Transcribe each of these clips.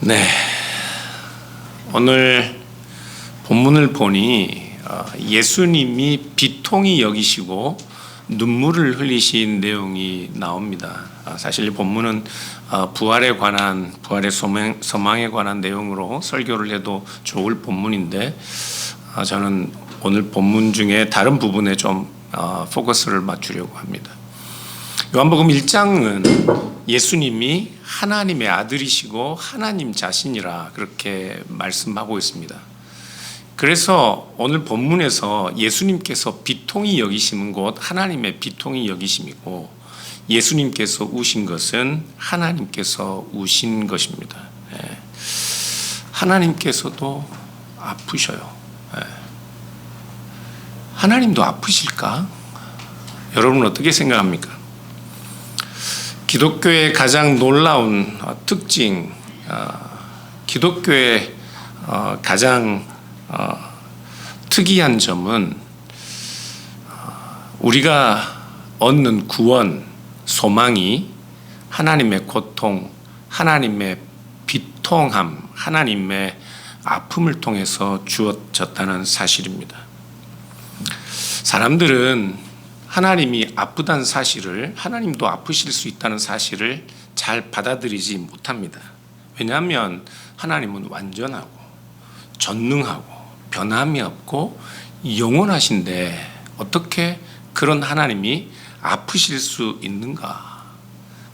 네, 오늘 본문을 보니 예수님이 비통히 여기시고 눈물을 흘리신 내용이 나옵니다. 사실 이 본문은 부활에 관한, 부활의 소망에 관한 내용으로 설교를 해도 좋을 본문인데 저는 오늘 본문 중에 다른 부분에 좀 포커스를 맞추려고 합니다. 요한복음 1장은 예수님이 하나님의 아들이시고 하나님 자신이라 그렇게 말씀하고 있습니다. 그래서 오늘 본문에서 예수님께서 비통히 여기심은 곧 하나님의 비통히 여기심이고, 예수님께서 우신 것은 하나님께서 우신 것입니다. 하나님께서도 아프셔요. 하나님도 아프실까? 여러분 어떻게 생각합니까? 기독교의 가장 놀라운 특징, 기독교의 가장 특이한 점은 우리가 얻는 구원, 소망이 하나님의 고통, 하나님의 비통함, 하나님의 아픔을 통해서 주어졌다는 사실입니다. 사람들은 하나님이 아프다는 사실을, 하나님도 아프실 수 있다는 사실을 잘 받아들이지 못합니다. 왜냐하면 하나님은 완전하고 전능하고 변함이 없고 영원하신데 어떻게 그런 하나님이 아프실 수 있는가?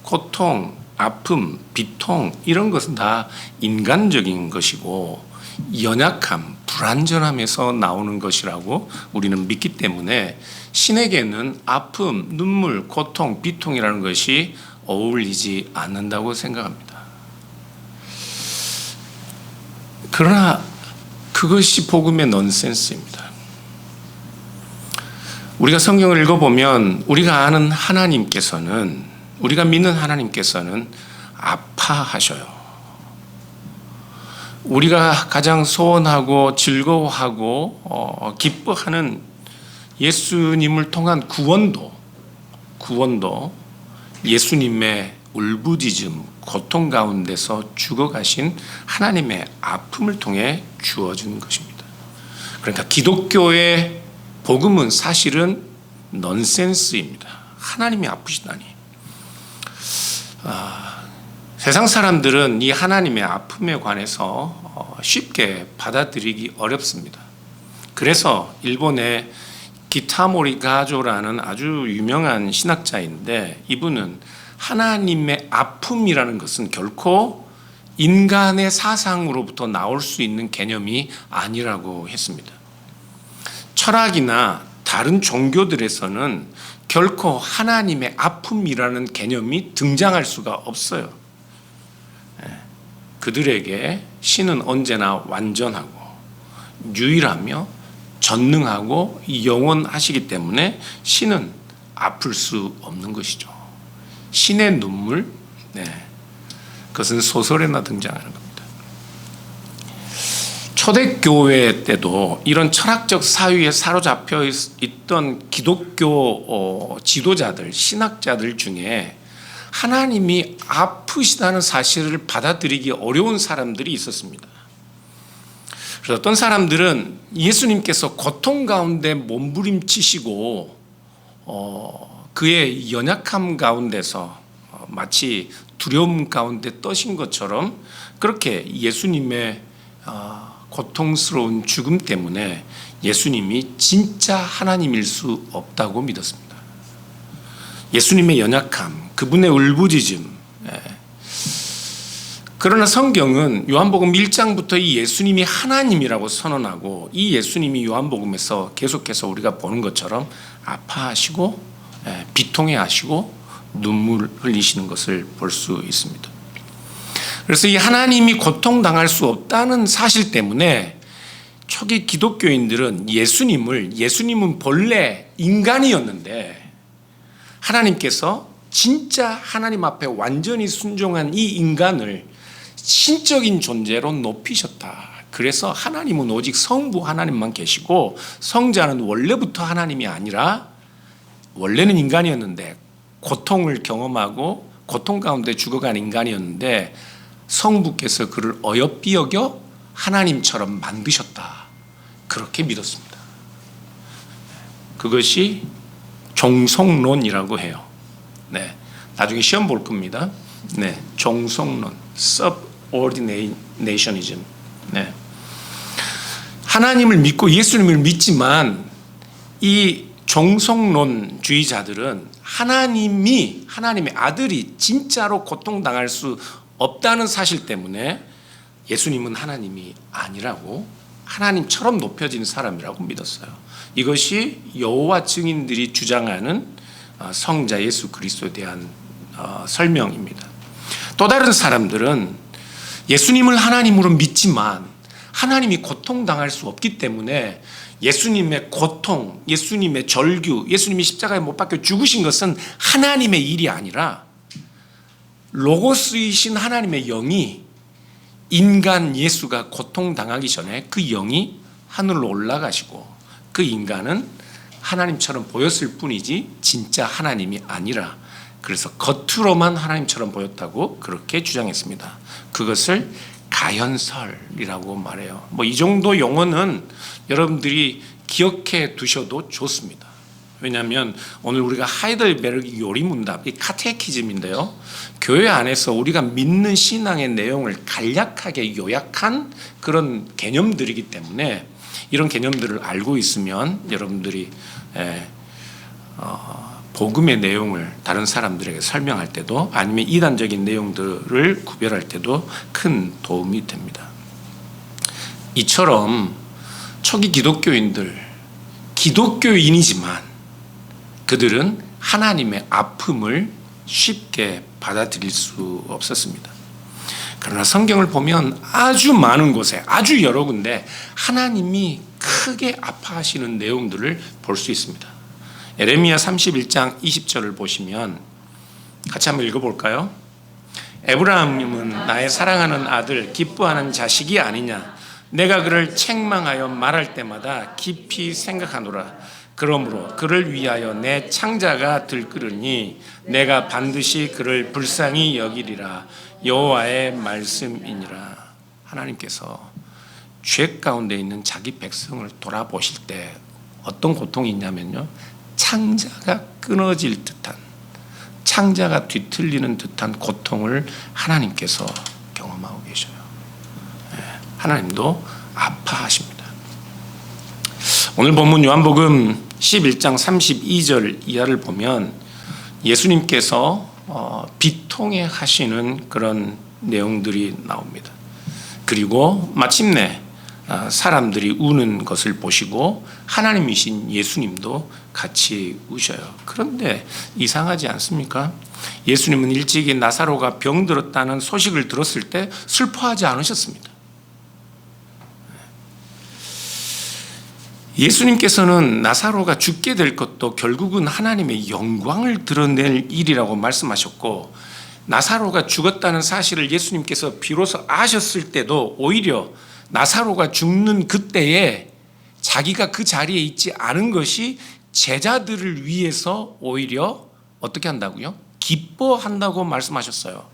고통, 아픔, 비통 이런 것은 다 인간적인 것이고 연약함, 불완전함에서 나오는 것이라고 우리는 믿기 때문에 신에게는 아픔, 눈물, 고통, 비통이라는 것이 어울리지 않는다고 생각합니다. 그러나 그것이 복음의 넌센스입니다. 우리가 성경을 읽어보면 우리가 아는 하나님께서는, 우리가 믿는 하나님께서는 아파하셔요. 우리가 가장 소원하고 즐거워하고 기뻐하는 예수님을 통한 구원도 예수님의 울부짖음, 고통 가운데서 죽어가신 하나님의 아픔을 통해 주어진 것입니다. 그러니까 기독교의 복음은 사실은 넌센스입니다. 하나님이 아프시다니. 세상 사람들은 이 하나님의 아픔에 관해서 쉽게 받아들이기 어렵습니다. 그래서 일본의 기타모리 가조라는 아주 유명한 신학자인데, 이분은 하나님의 아픔이라는 것은 결코 인간의 사상으로부터 나올 수 있는 개념이 아니라고 했습니다. 철학이나 다른 종교들에서는 결코 하나님의 아픔이라는 개념이 등장할 수가 없어요. 그들에게 신은 언제나 완전하고 유일하며 전능하고 영원하시기 때문에 신은 아플 수 없는 것이죠. 신의 눈물, 그것은 소설에나 등장하는 겁니다. 초대교회 때도 이런 철학적 사유에 사로잡혀 있던 기독교 지도자들, 신학자들 중에 하나님이 아프시다는 사실을 받아들이기 어려운 사람들이 있었습니다. 그래서 어떤 사람들은 예수님께서 고통 가운데 몸부림치시고 그의 연약함 가운데서 마치 두려움 가운데 떠신 것처럼 그렇게 예수님의 고통스러운 죽음 때문에 예수님이 진짜 하나님일 수 없다고 믿었습니다. 예수님의 연약함, 그분의 울부짖음. 그러나 성경은 요한복음 1장부터 이 예수님이 하나님이라고 선언하고, 이 예수님이 요한복음에서 계속해서 우리가 보는 것처럼 아파하시고 비통해하시고 눈물 흘리시는 것을 볼 수 있습니다. 그래서 이 하나님이 고통당할 수 없다는 사실 때문에 초기 기독교인들은 예수님은 본래 인간이었는데 하나님께서 진짜 하나님 앞에 완전히 순종한 이 인간을 신적인 존재로 높이셨다. 그래서 하나님은 오직 성부 하나님만 계시고, 성자는 원래부터 하나님이 아니라 원래는 인간이었는데 고통을 경험하고 고통 가운데 죽어간 인간이었는데 성부께서 그를 어여삐 여겨 하나님처럼 만드셨다. 그렇게 믿었습니다. 그것이 종속론이라고 해요. 네, 나중에 시험 볼 겁니다. 네, 종속론, subordinationism. 네, 하나님을 믿고 예수님을 믿지만 이 종속론주의자들은 하나님의 아들이 진짜로 고통당할 수 없다는 사실 때문에 예수님은 하나님이 아니라고, 하나님처럼 높여진 사람이라고 믿었어요. 이것이 여호와 증인들이 주장하는 성자 예수 그리스도에 대한 설명입니다. 또 다른 사람들은 예수님을 하나님으로 믿지만 하나님이 고통당할 수 없기 때문에 예수님의 고통, 예수님의 절규, 예수님이 십자가에 못 박혀 죽으신 것은 하나님의 일이 아니라 로고스이신 하나님의 영이 인간 예수가 고통당하기 전에 그 영이 하늘로 올라가시고 그 인간은 하나님처럼 보였을 뿐이지 진짜 하나님이 아니라, 그래서 겉으로만 하나님처럼 보였다고 그렇게 주장했습니다. 그것을 가현설이라고 말해요. 이 정도 용어는 여러분들이 기억해 두셔도 좋습니다. 왜냐하면 오늘 우리가 하이델베르그 요리문답, 이 카테키즘인데요, 교회 안에서 우리가 믿는 신앙의 내용을 간략하게 요약한 그런 개념들이기 때문에 이런 개념들을 알고 있으면 여러분들이 복음의 내용을 다른 사람들에게 설명할 때도, 아니면 이단적인 내용들을 구별할 때도 큰 도움이 됩니다. 이처럼 초기 기독교인이지만 그들은 하나님의 아픔을 쉽게 받아들일 수 없었습니다. 그러나 성경을 보면 아주 많은 곳에, 아주 여러 군데 하나님이 크게 아파하시는 내용들을 볼 수 있습니다. 에레미야 31장 20절을 보시면 같이 한번 읽어볼까요? 에브라임은 나의 사랑하는 아들, 기뻐하는 자식이 아니냐. 내가 그를 책망하여 말할 때마다 깊이 생각하노라. 그러므로 그를 위하여 내 창자가 들끓으니 내가 반드시 그를 불쌍히 여기리라. 여호와의 말씀이니라. 하나님께서 죄 가운데 있는 자기 백성을 돌아보실 때 어떤 고통이 있냐면요, 창자가 끊어질 듯한, 창자가 뒤틀리는 듯한 고통을 하나님께서 경험하고 계셔요. 하나님도 아파하십니다. 오늘 본문 요한복음 11장 32절 이하를 보면 예수님께서 비통해 하시는 그런 내용들이 나옵니다. 그리고 마침내 사람들이 우는 것을 보시고 하나님이신 예수님도 같이 우셔요. 그런데 이상하지 않습니까? 예수님은 일찍이 나사로가 병들었다는 소식을 들었을 때 슬퍼하지 않으셨습니다. 예수님께서는 나사로가 죽게 될 것도 결국은 하나님의 영광을 드러낼 일이라고 말씀하셨고, 나사로가 죽었다는 사실을 예수님께서 비로소 아셨을 때도 오히려 나사로가 죽는 그때에 자기가 그 자리에 있지 않은 것이 제자들을 위해서 오히려 어떻게 한다고요? 기뻐한다고 말씀하셨어요.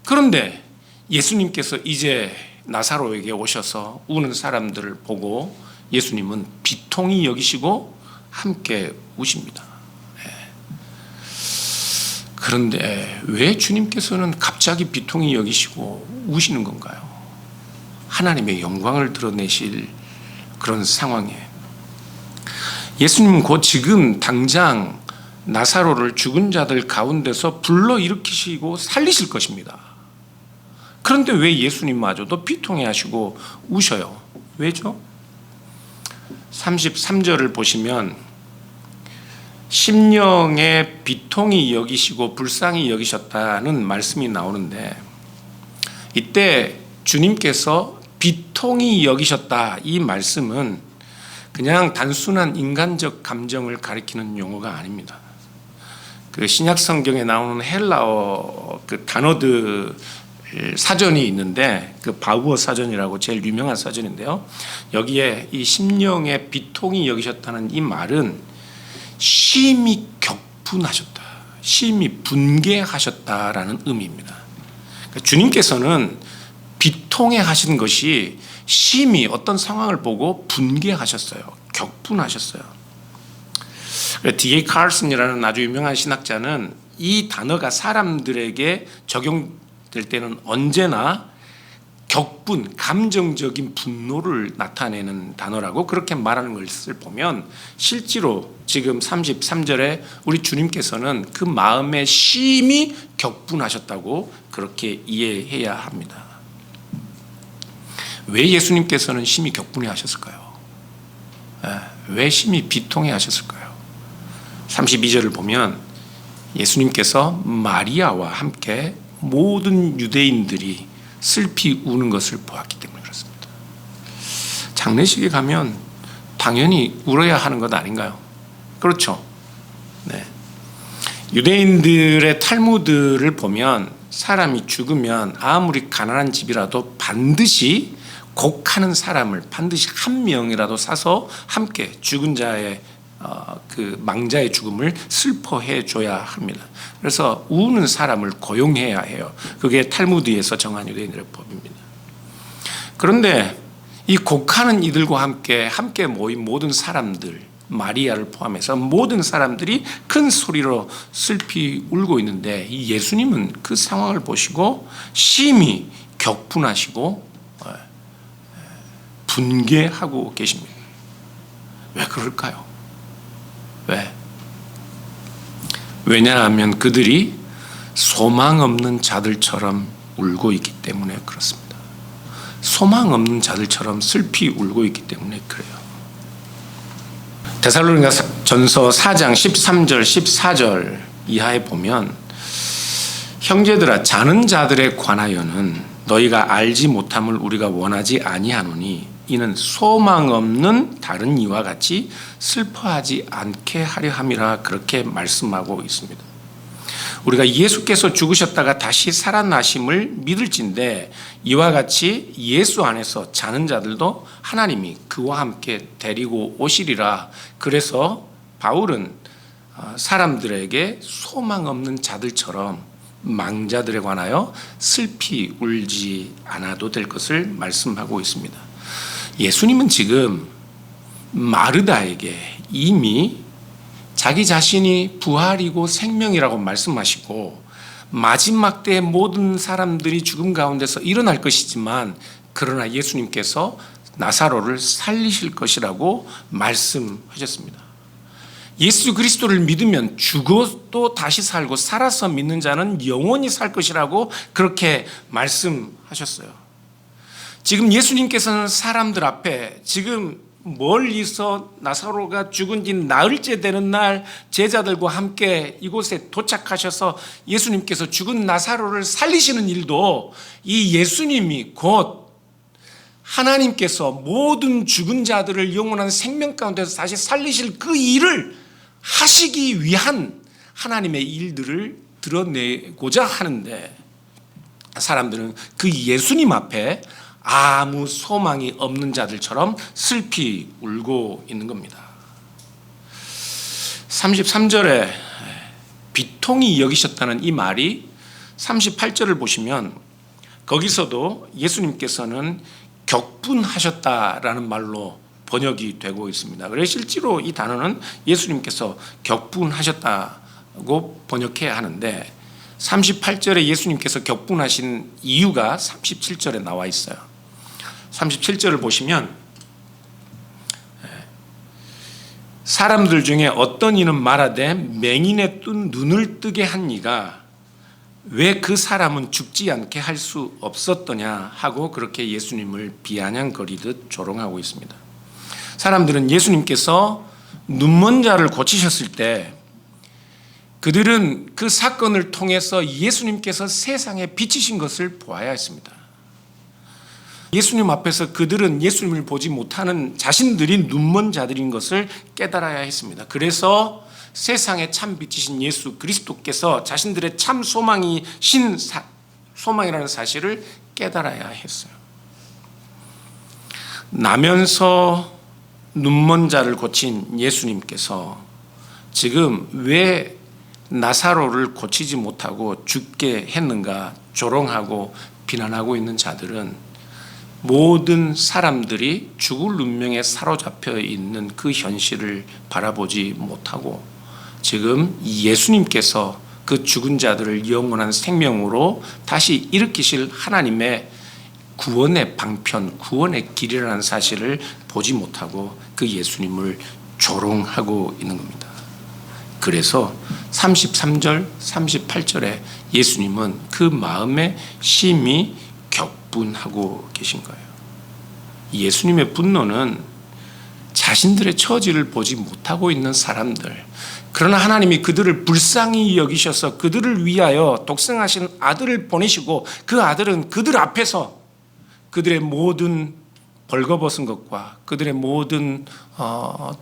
그런데 예수님께서 이제 나사로에게 오셔서 우는 사람들을 보고 예수님은 비통히 여기시고 함께 우십니다. 그런데 왜 주님께서는 갑자기 비통히 여기시고 우시는 건가요? 하나님의 영광을 드러내실 그런 상황에 예수님은 곧 지금 당장 나사로를 죽은 자들 가운데서 불러일으키시고 살리실 것입니다. 그런데 왜 예수님마저도 비통해 하시고 우셔요? 왜죠? 33절을 보시면 심령에 비통히 여기시고 불쌍히 여기셨다는 말씀이 나오는데, 이때 주님께서 비통히 여기셨다, 이 말씀은 그냥 단순한 인간적 감정을 가리키는 용어가 아닙니다. 그 신약 성경에 나오는 헬라어 그 단어들 사전이 있는데, 그 바우어 사전이라고 제일 유명한 사전인데요, 여기에 이 심령의 비통히 여기셨다는 이 말은 심히 격분하셨다, 심히 분개하셨다라는 의미입니다. 주님께서는 비통해 하신 것이 심히 어떤 상황을 보고 분개하셨어요. 격분하셨어요. D.A. 카슨이라는 아주 유명한 신학자는 이 단어가 사람들에게 적용될 때는 언제나 격분, 감정적인 분노를 나타내는 단어라고 그렇게 말하는 것을 보면 실제로 지금 33절에 우리 주님께서는 그 마음에 심히 격분하셨다고 그렇게 이해해야 합니다. 왜 예수님께서는 심히 격분해 하셨을까요? 왜 심히 비통해 하셨을까요? 32절을 보면 예수님께서 마리아와 함께 모든 유대인들이 슬피 우는 것을 보았기 때문에 그렇습니다. 장례식에 가면 당연히 울어야 하는 것 아닌가요? 그렇죠. 네. 유대인들의 탈무드를 보면 사람이 죽으면 아무리 가난한 집이라도 반드시 곡하는 사람을 반드시 한 명이라도 사서 함께 죽은 자의 그 망자의 죽음을 슬퍼해 줘야 합니다. 그래서 우는 사람을 고용해야 해요. 그게 탈무드에서 정한 유대인들의 법입니다. 그런데 이 곡하는 이들과 함께 모인 모든 사람들, 마리아를 포함해서 모든 사람들이 큰 소리로 슬피 울고 있는데 이 예수님은 그 상황을 보시고 심히 격분하시고 분개하고 계십니다. 왜 그럴까요? 왜? 왜냐하면 그들이 소망 없는 자들처럼 울고 있기 때문에 그렇습니다. 소망 없는 자들처럼 슬피 울고 있기 때문에 그래요. 데살로니가전서 4장 13절 14절 이하에 보면 형제들아 자는 자들에 관하여는 너희가 알지 못함을 우리가 원하지 아니하노니 이는 소망 없는 다른 이와 같이 슬퍼하지 않게 하려 함이라 그렇게 말씀하고 있습니다. 우리가 예수께서 죽으셨다가 다시 살아나심을 믿을진데 이와 같이 예수 안에서 자는 자들도 하나님이 그와 함께 데리고 오시리라. 그래서 바울은 사람들에게 소망 없는 자들처럼 망자들에 관하여 슬피 울지 않아도 될 것을 말씀하고 있습니다. 예수님은 지금 마르다에게 이미 자기 자신이 부활이고 생명이라고 말씀하시고 마지막 때에 모든 사람들이 죽음 가운데서 일어날 것이지만 그러나 예수님께서 나사로를 살리실 것이라고 말씀하셨습니다. 예수 그리스도를 믿으면 죽어도 다시 살고 살아서 믿는 자는 영원히 살 것이라고 그렇게 말씀하셨어요. 지금 예수님께서는 사람들 앞에 지금 멀리서 나사로가 죽은 지 나흘째 되는 날 제자들과 함께 이곳에 도착하셔서 예수님께서 죽은 나사로를 살리시는 일도 이 예수님이 곧 하나님께서 모든 죽은 자들을 영원한 생명 가운데서 다시 살리실 그 일을 하시기 위한 하나님의 일들을 드러내고자 하는데 사람들은 그 예수님 앞에 아무 소망이 없는 자들처럼 슬피 울고 있는 겁니다. 33절에 비통히 여기셨다는 이 말이 38절을 보시면 거기서도 예수님께서는 격분하셨다라는 말로 번역이 되고 있습니다. 그래서 실제로 이 단어는 예수님께서 격분하셨다고 번역해야 하는데 38절에 예수님께서 격분하신 이유가 37절에 나와 있어요. 37절을 보시면 사람들 중에 어떤 이는 말하되 맹인의 뜬 눈을 뜨게 한 이가 왜 그 사람은 죽지 않게 할 수 없었더냐 하고 그렇게 예수님을 비아냥거리듯 조롱하고 있습니다. 사람들은 예수님께서 눈먼 자를 고치셨을 때 그들은 그 사건을 통해서 예수님께서 세상에 비치신 것을 보아야 했습니다. 예수님 앞에서 그들은 예수님을 보지 못하는 자신들이 눈먼 자들인 것을 깨달아야 했습니다. 그래서 세상에 참 빛이신 예수 그리스도께서 자신들의 참 소망이신 소망이라는 사실을 깨달아야 했어요. 나면서 눈먼 자를 고친 예수님께서 지금 왜 나사로를 고치지 못하고 죽게 했는가 조롱하고 비난하고 있는 자들은 모든 사람들이 죽을 운명에 사로잡혀 있는 그 현실을 바라보지 못하고 지금 예수님께서 그 죽은 자들을 영원한 생명으로 다시 일으키실 하나님의 구원의 방편, 구원의 길이라는 사실을 보지 못하고 그 예수님을 조롱하고 있는 겁니다. 그래서 33절, 38절에 예수님은 그 마음에 심히 격분하고 계신 거예요. 예수님의 분노는 자신들의 처지를 보지 못하고 있는 사람들, 그러나 하나님이 그들을 불쌍히 여기셔서 그들을 위하여 독생하신 아들을 보내시고 그 아들은 그들 앞에서 그들의 모든 벌거벗은 것과 그들의 모든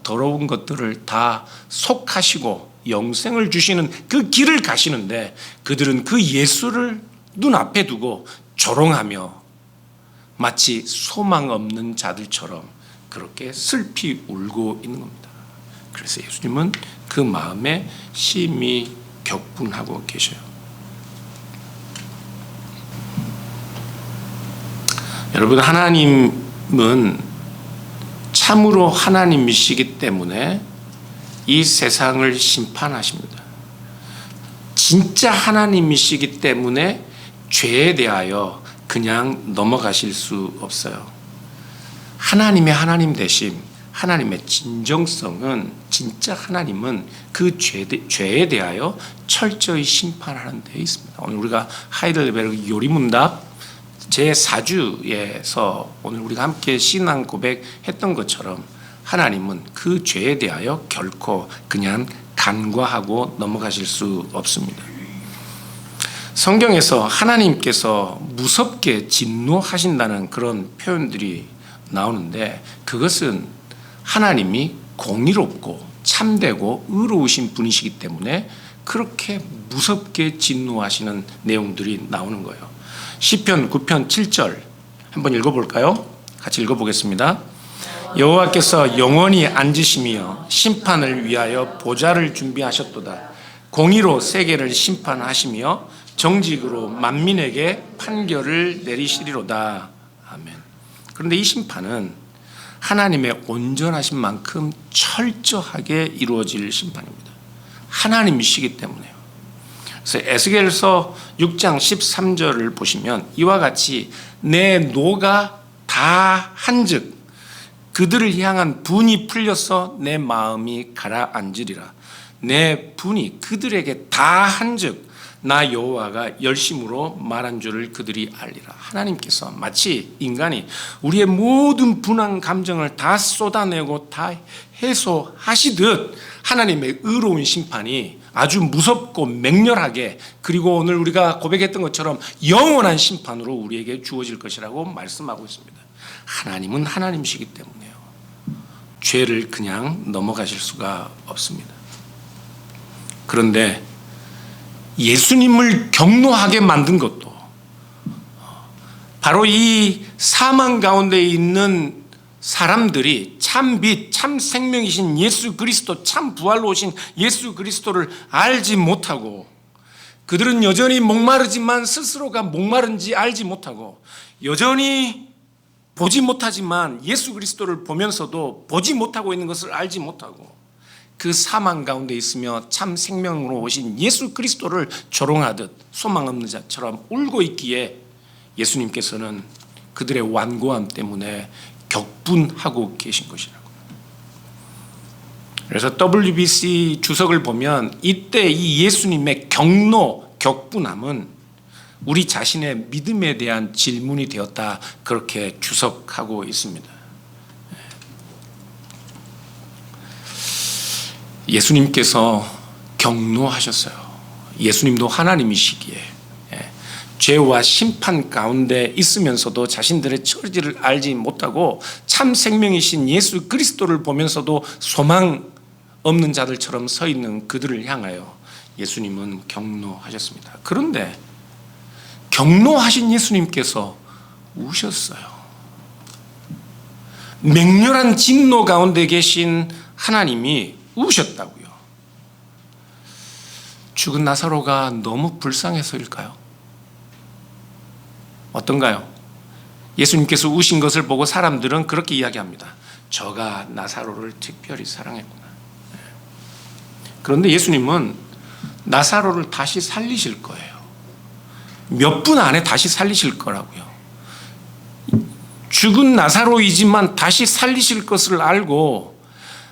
더러운 것들을 다 속하시고 영생을 주시는 그 길을 가시는데 그들은 그 예수를 눈앞에 두고 조롱하며 마치 소망 없는 자들처럼 그렇게 슬피 울고 있는 겁니다. 그래서 예수님은 그 마음에 심히 격분하고 계셔요. 여러분, 하나님은 참으로 하나님이시기 때문에 이 세상을 심판하십니다. 진짜 하나님이시기 때문에 죄에 대하여 그냥 넘어가실 수 없어요. 하나님의 하나님 되심, 하나님의 진정성은, 진짜 하나님은 그 죄에 대하여 철저히 심판하는 데 있습니다. 오늘 우리가 하이델베르그 요리문답 제4주에서 오늘 우리가 함께 신앙 고백했던 것처럼 하나님은 그 죄에 대하여 결코 그냥 간과하고 넘어가실 수 없습니다. 성경에서 하나님께서 무섭게 진노하신다는 그런 표현들이 나오는데 그것은 하나님이 공의롭고 참되고 의로우신 분이시기 때문에 그렇게 무섭게 진노하시는 내용들이 나오는 거예요. 시편 9편 7절 한번 읽어볼까요? 같이 읽어보겠습니다. 여호와께서 영원히 앉으시며 심판을 위하여 보좌를 준비하셨도다. 공의로 세계를 심판하시며 정직으로 만민에게 판결을 내리시리로다. 아멘. 그런데 이 심판은 하나님의 온전하신 만큼 철저하게 이루어질 심판입니다. 하나님이시기 때문에요. 그래서 에스겔서 6장 13절을 보시면 이와 같이 내 노가 다 한즉 그들을 향한 분이 풀려서 내 마음이 가라앉으리라. 내 분이 그들에게 다 한즉 나 여호와가 열심으로 말한 줄을 그들이 알리라. 하나님께서 마치 인간이 우리의 모든 분한 감정을 다 쏟아내고 다 해소하시듯 하나님의 의로운 심판이 아주 무섭고 맹렬하게, 그리고 오늘 우리가 고백했던 것처럼 영원한 심판으로 우리에게 주어질 것이라고 말씀하고 있습니다. 하나님은 하나님이시기 때문에요. 죄를 그냥 넘어가실 수가 없습니다. 그런데 예수님을 경노하게 만든 것도 바로 이 사망 가운데 있는 사람들이 참 빛, 참 생명이신 예수 그리스도, 참 부활로 오신 예수 그리스도를 알지 못하고 그들은 여전히 목마르지만 스스로가 목마른지 알지 못하고 여전히 보지 못하지만 예수 그리스도를 보면서도 보지 못하고 있는 것을 알지 못하고 그 사망 가운데 있으며 참 생명으로 오신 예수 그리스도를 조롱하듯 소망 없는 자처럼 울고 있기에 예수님께서는 그들의 완고함 때문에 격분하고 계신 것이라고. 그래서 WBC 주석을 보면 이때 이 예수님의 경노, 격분함은 우리 자신의 믿음에 대한 질문이 되었다, 그렇게 주석하고 있습니다. 예수님께서 경노하셨어요. 예수님도 하나님이시기에 죄와 심판 가운데 있으면서도 자신들의 처지를 알지 못하고 참 생명이신 예수 그리스도를 보면서도 소망 없는 자들처럼 서 있는 그들을 향하여 예수님은 경노하셨습니다. 그런데 경노하신 예수님께서 우셨어요. 맹렬한 진노 가운데 계신 하나님이 우셨다고요. 죽은 나사로가 너무 불쌍해서일까요? 어떤가요? 예수님께서 우신 것을 보고 사람들은 그렇게 이야기합니다. 저가 나사로를 특별히 사랑했구나. 그런데 예수님은 나사로를 다시 살리실 거예요. 몇 분 안에 다시 살리실 거라고요. 죽은 나사로이지만 다시 살리실 것을 알고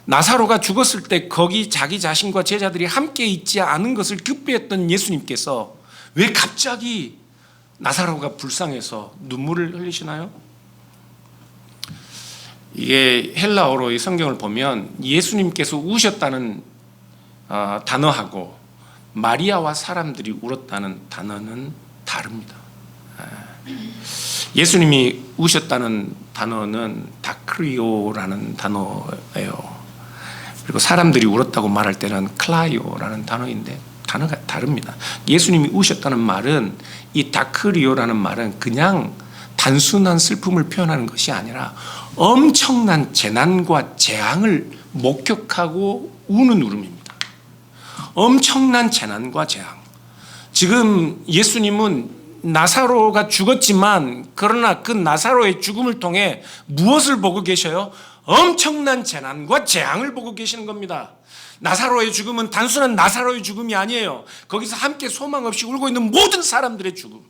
나사로가 죽었을 때 거기 자기 자신과 제자들이 함께 있지 않은 것을 기뻐했던 예수님께서 왜 갑자기 나사로가 불쌍해서 눈물을 흘리시나요? 이게 헬라어로 이 성경을 보면 예수님께서 우셨다는 단어하고 마리아와 사람들이 울었다는 단어는 다릅니다. 예수님이 우셨다는 단어는 다크리오라는 단어예요. 그리고 사람들이 울었다고 말할 때는 클라이오라는 단어인데 단어가 다릅니다. 예수님이 우셨다는 말은 이 다크리오라는 말은 그냥 단순한 슬픔을 표현하는 것이 아니라 엄청난 재난과 재앙을 목격하고 우는 울음입니다. 엄청난 재난과 재앙. 지금 예수님은 나사로가 죽었지만 그러나 그 나사로의 죽음을 통해 무엇을 보고 계셔요? 엄청난 재난과 재앙을 보고 계시는 겁니다. 나사로의 죽음은 단순한 나사로의 죽음이 아니에요. 거기서 함께 소망 없이 울고 있는 모든 사람들의 죽음.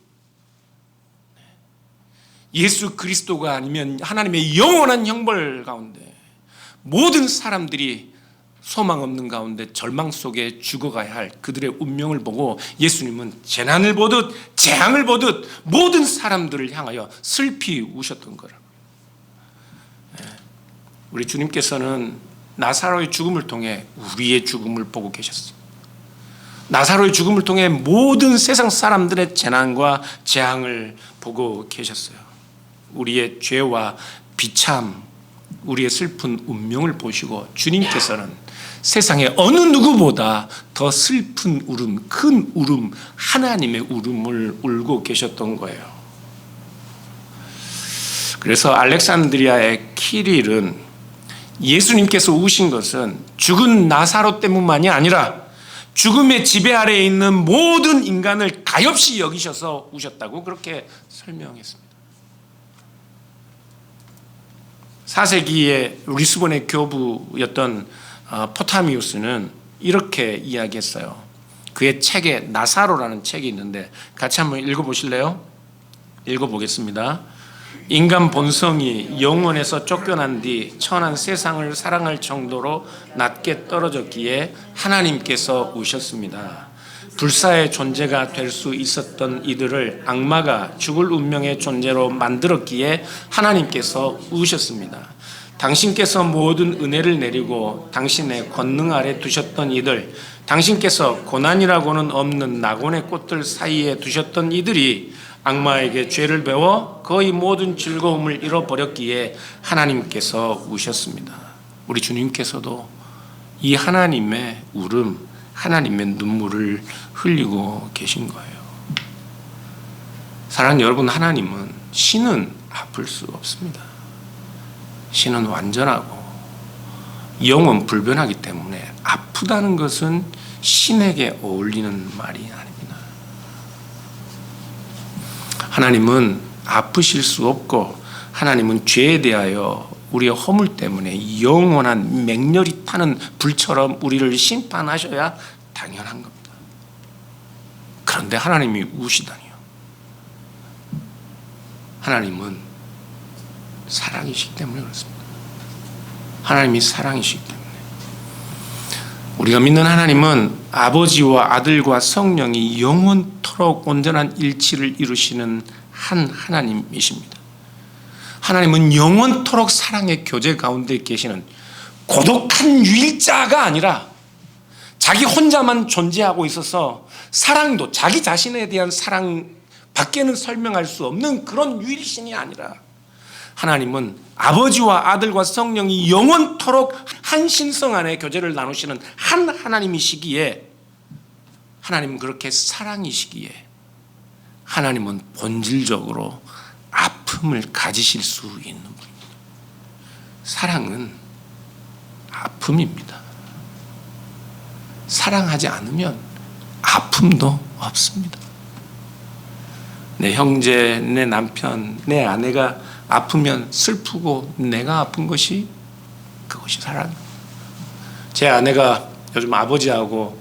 예수 그리스도가 아니면 하나님의 영원한 형벌 가운데 모든 사람들이 소망 없는 가운데 절망 속에 죽어가야 할 그들의 운명을 보고 예수님은 재난을 보듯 재앙을 보듯 모든 사람들을 향하여 슬피 우셨던 거라고요. 우리 주님께서는 나사로의 죽음을 통해 우리의 죽음을 보고 계셨어요. 나사로의 죽음을 통해 모든 세상 사람들의 재난과 재앙을 보고 계셨어요. 우리의 죄와 비참, 우리의 슬픈 운명을 보시고 주님께서는 세상의 어느 누구보다 더 슬픈 울음, 큰 울음, 하나님의 울음을 울고 계셨던 거예요. 그래서 알렉산드리아의 키릴은 예수님께서 우신 것은 죽은 나사로 때문만이 아니라 죽음의 지배 아래에 있는 모든 인간을 가엾이 여기셔서 우셨다고 그렇게 설명했습니다. 4세기의 리스본의 교부였던 포타미우스는 이렇게 이야기했어요. 그의 책에 나사로라는 책이 있는데 같이 한번 읽어보실래요? 읽어보겠습니다. 인간 본성이 영원에서 쫓겨난 뒤 천한 세상을 사랑할 정도로 낮게 떨어졌기에 하나님께서 우셨습니다. 불사의 존재가 될 수 있었던 이들을 악마가 죽을 운명의 존재로 만들었기에 하나님께서 우셨습니다. 당신께서 모든 은혜를 내리고 당신의 권능 아래 두셨던 이들, 당신께서 고난이라고는 없는 낙원의 꽃들 사이에 두셨던 이들이 악마에게 죄를 배워 거의 모든 즐거움을 잃어버렸기에 하나님께서 우셨습니다. 우리 주님께서도 이 하나님의 울음, 하나님의 눈물을 흘리고 계신 거예요. 사랑하는 여러분, 하나님은 신은 아플 수 없습니다. 신은 완전하고 영은 불변하기 때문에 아프다는 것은 신에게 어울리는 말이 아닙니다. 하나님은 아프실 수 없고 하나님은 죄에 대하여 우리의 허물 때문에 영원한 맹렬히 타는 불처럼 우리를 심판하셔야 당연한 겁니다. 그런데 하나님이 우시다니요. 하나님은 사랑이시기 때문에 그렇습니다. 하나님이 사랑이시기 때문에. 우리가 믿는 하나님은 아버지와 아들과 성령이 영원토록 온전한 일치를 이루시는 한 하나님이십니다. 하나님은 영원토록 사랑의 교제 가운데 계시는 고독한 유일자가 아니라 자기 혼자만 존재하고 있어서 사랑도 자기 자신에 대한 사랑 밖에는 설명할 수 없는 그런 유일신이 아니라 하나님은 아버지와 아들과 성령이 영원토록 한 신성 안에 교제를 나누시는 한 하나님이시기에, 하나님은 그렇게 사랑이시기에 하나님은 본질적으로 아픔을 가지실 수 있는 분입니다. 사랑은 아픔입니다. 사랑하지 않으면 아픔도 없습니다. 내 형제, 내 남편, 내 아내가 아프면 슬프고 내가 아픈 것이 그것이 사랑. 제 아내가 요즘 아버지하고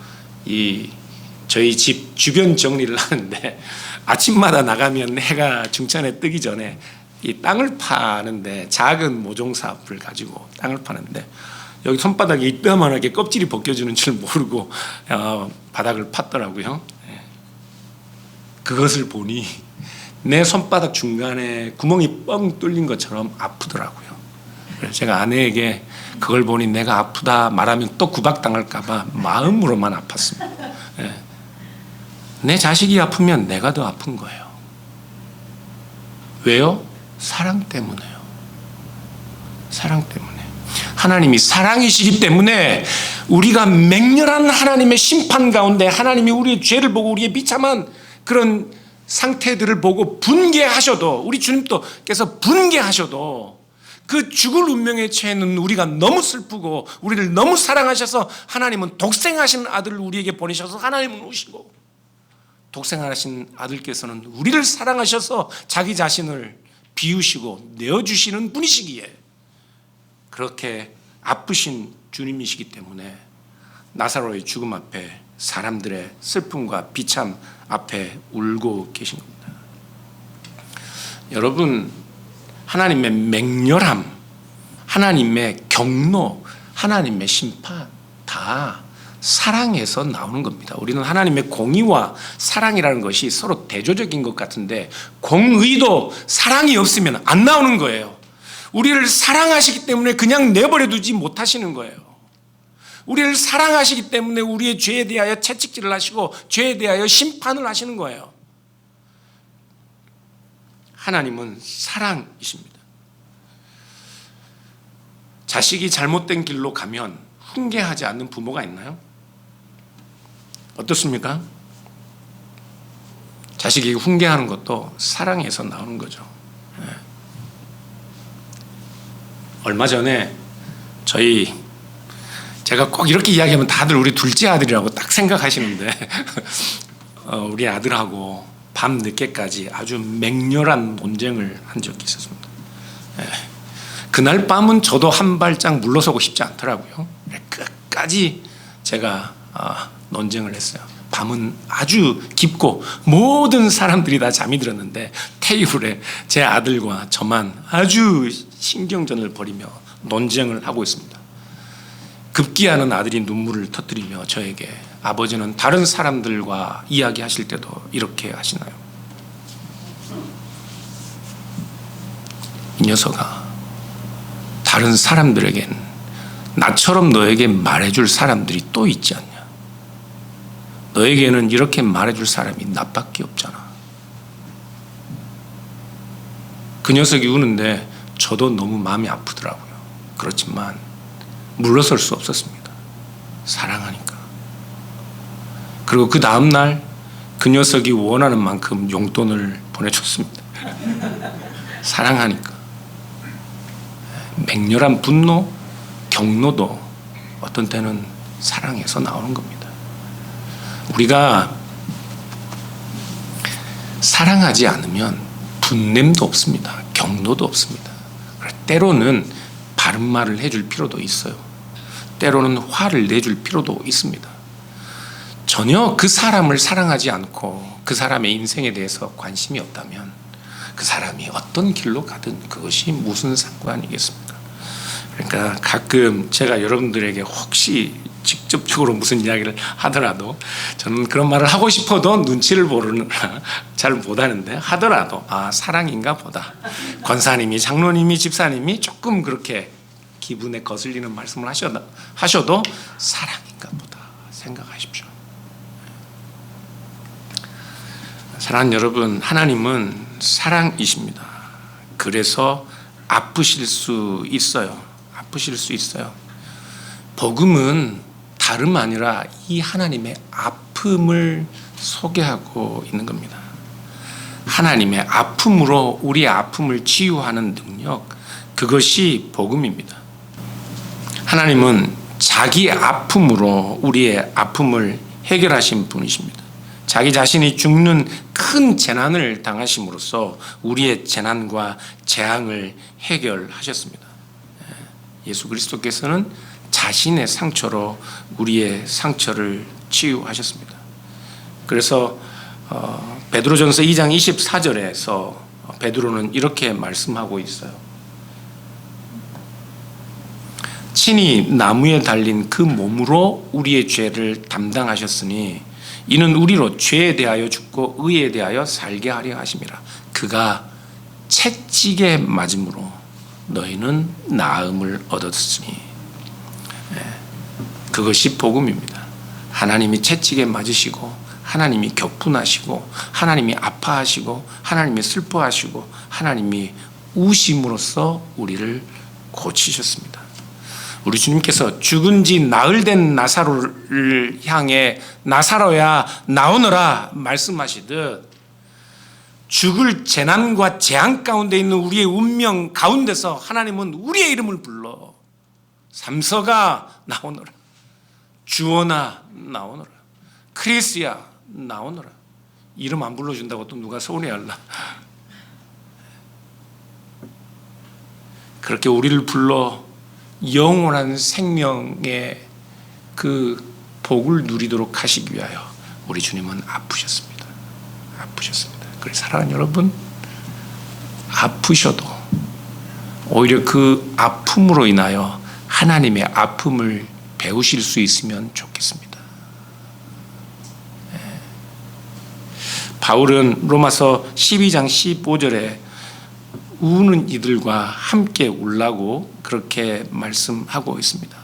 저희 집 주변 정리를 하는데 아침마다 나가면 해가 중천에 뜨기 전에 이 땅을 파는데 작은 모종삽을 가지고 땅을 파는데 여기 손바닥에 이따만하게 껍질이 벗겨지는 줄 모르고 바닥을 팠더라고요. 그것을 보니 내 손바닥 중간에 구멍이 뻥 뚫린 것처럼 아프더라고요. 그래서 제가 아내에게 그걸 보니 내가 아프다 말하면 또 구박당할까 봐 마음으로만 아팠습니다. 내 자식이 아프면 내가 더 아픈 거예요. 왜요? 사랑 때문에요. 사랑 때문에. 하나님이 사랑이시기 때문에 우리가 맹렬한 하나님의 심판 가운데 하나님이 우리의 죄를 보고 우리의 비참한 그런 상태들을 보고 분개하셔도, 우리 주님께서 분개하셔도 그 죽을 운명에 처해는 우리가 너무 슬프고 우리를 너무 사랑하셔서 하나님은 독생하신 아들을 우리에게 보내셔서 하나님은 오시고, 독생하신 아들께서는 우리를 사랑하셔서 자기 자신을 비우시고 내어주시는 분이시기에 그렇게 아프신 주님이시기 때문에 나사로의 죽음 앞에 사람들의 슬픔과 비참 앞에 울고 계신 겁니다. 여러분, 하나님의 맹렬함, 하나님의 경노, 하나님의 심판 다 사랑에서 나오는 겁니다. 우리는 하나님의 공의와 사랑이라는 것이 서로 대조적인 것 같은데 공의도 사랑이 없으면 안 나오는 거예요. 우리를 사랑하시기 때문에 그냥 내버려 두지 못하시는 거예요. 우리를 사랑하시기 때문에 우리의 죄에 대하여 채찍질을 하시고 죄에 대하여 심판을 하시는 거예요. 하나님은 사랑이십니다. 자식이 잘못된 길로 가면 훈계하지 않는 부모가 있나요? 어떻습니까? 자식이 훈계하는 것도 사랑에서 나오는 거죠. 얼마 전에 제가 꼭 이렇게 이야기하면 다들 우리 둘째 아들이라고 딱 생각하시는데 우리 아들하고 밤 늦게까지 아주 맹렬한 논쟁을 한 적이 있었습니다. 그날 밤은 저도 한 발짝 물러서고 싶지 않더라고요. 끝까지 제가 논쟁을 했어요. 밤은 아주 깊고 모든 사람들이 다 잠이 들었는데 테이블에 제 아들과 저만 아주 신경전을 벌이며 논쟁을 하고 있습니다. 급기야는 아들이 눈물을 터뜨리며 저에게, 아버지는 다른 사람들과 이야기하실 때도 이렇게 하시나요? 이 녀석아, 다른 사람들에겐 나처럼 너에게 말해줄 사람들이 또 있지 않냐? 너에게는 이렇게 말해줄 사람이 나밖에 없잖아. 그 녀석이 우는데 저도 너무 마음이 아프더라고요. 그렇지만 물러설 수 없었습니다. 사랑하니까. 그리고 그 다음날 그 녀석이 원하는 만큼 용돈을 보내줬습니다. 사랑하니까. 맹렬한 분노, 경노도 어떤 때는 사랑에서 나오는 겁니다. 우리가 사랑하지 않으면 분냄도 없습니다. 경노도 없습니다. 때로는 바른 말을 해줄 필요도 있어요. 때로는 화를 내줄 필요도 있습니다. 전혀 그 사람을 사랑하지 않고 그 사람의 인생에 대해서 관심이 없다면 그 사람이 어떤 길로 가든 그것이 무슨 상관이겠습니까? 그러니까 가끔 제가 여러분들에게 혹시 직접적으로 무슨 이야기를 하더라도 저는 그런 말을 하고 싶어도 눈치를 보느라 잘 못하는데, 하더라도 사랑인가 보다, 권사님이, 장로님이, 집사님이 조금 그렇게 기분에 거슬리는 말씀을 하셔도 사랑인가 보다 생각하십시오. 사랑하는 여러분, 하나님은 사랑이십니다. 그래서 아프실 수 있어요. 아프실 수 있어요. 복음은 다름 아니라 이 하나님의 아픔을 소개하고 있는 겁니다. 하나님의 아픔으로 우리의 아픔을 치유하는 능력, 그것이 복음입니다. 하나님은 자기 아픔으로 우리의 아픔을 해결하신 분이십니다. 자기 자신이 죽는 큰 재난을 당하심으로써 우리의 재난과 재앙을 해결하셨습니다. 예수 그리스도께서는 자신의 상처로 우리의 상처를 치유하셨습니다. 그래서 베드로전서 2장 24절에서 베드로는 이렇게 말씀하고 있어요. 친히 나무에 달린 그 몸으로 우리의 죄를 담당하셨으니 이는 우리로 죄에 대하여 죽고 의에 대하여 살게 하려 하심이라. 그가 채찍에 맞음으로 너희는 나음을 얻었으니. 그것이 복음입니다. 하나님이 채찍에 맞으시고 하나님이 격분하시고 하나님이 아파하시고 하나님이 슬퍼하시고 하나님이 우심으로써 우리를 고치셨습니다. 우리 주님께서 죽은 지 나흘 된 나사로를 향해 나사로야 나오너라 말씀하시듯 죽을 재난과 재앙 가운데 있는 우리의 운명 가운데서 하나님은 우리의 이름을 불러 삼서가 나오너라, 주원아 나오너라, 크리스야 나오너라. 이름 안 불러준다고 또 누가 서운해할라. 그렇게 우리를 불러 영원한 생명의 그 복을 누리도록 하시기 위하여 우리 주님은 아프셨습니다. 아프셨습니다. 그래서 사랑하는 여러분, 아프셔도 오히려 그 아픔으로 인하여 하나님의 아픔을 배우실 수 있으면 좋겠습니다. 바울은 로마서 12장 15절에 우는 이들과 함께 울라고 그렇게 말씀하고 있습니다.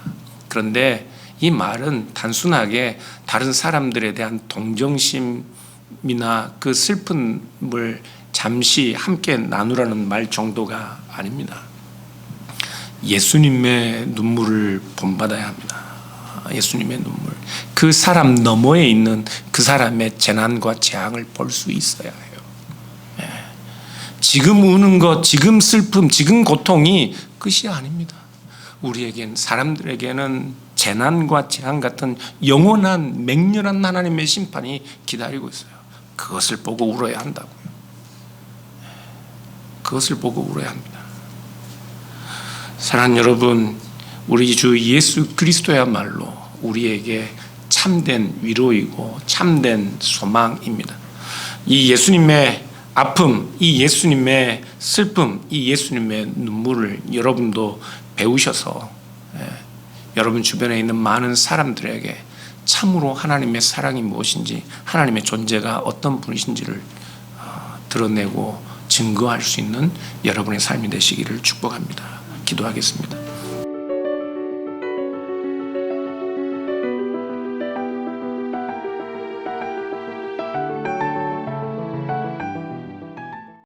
그런데 이 말은 단순하게 다른 사람들에 대한 동정심이나 그 슬픔을 잠시 함께 나누라는 말 정도가 아닙니다. 예수님의 눈물을 본받아야 합니다. 예수님의 눈물. 그 사람 너머에 있는 그 사람의 재난과 재앙을 볼 수 있어야 해요. 지금 우는 것, 지금 슬픔, 지금 고통이 끝이 아닙니다. 우리에겐, 사람들에게는 재난과 재앙 같은 영원한 맹렬한 하나님의 심판이 기다리고 있어요. 그것을 보고 울어야 한다고요. 그것을 보고 울어야 합니다. 사랑하는 여러분, 우리 주 예수 그리스도야말로 우리에게 참된 위로이고 참된 소망입니다. 이 예수님의 아픔, 이 예수님의 슬픔, 이 예수님의 눈물을 여러분도 배우셔서 여러분 주변에 있는 많은 사람들에게 참으로 하나님의 사랑이 무엇인지, 하나님의 존재가 어떤 분이신지를 드러내고 증거할 수 있는 여러분의 삶이 되시기를 축복합니다. 기도하겠습니다.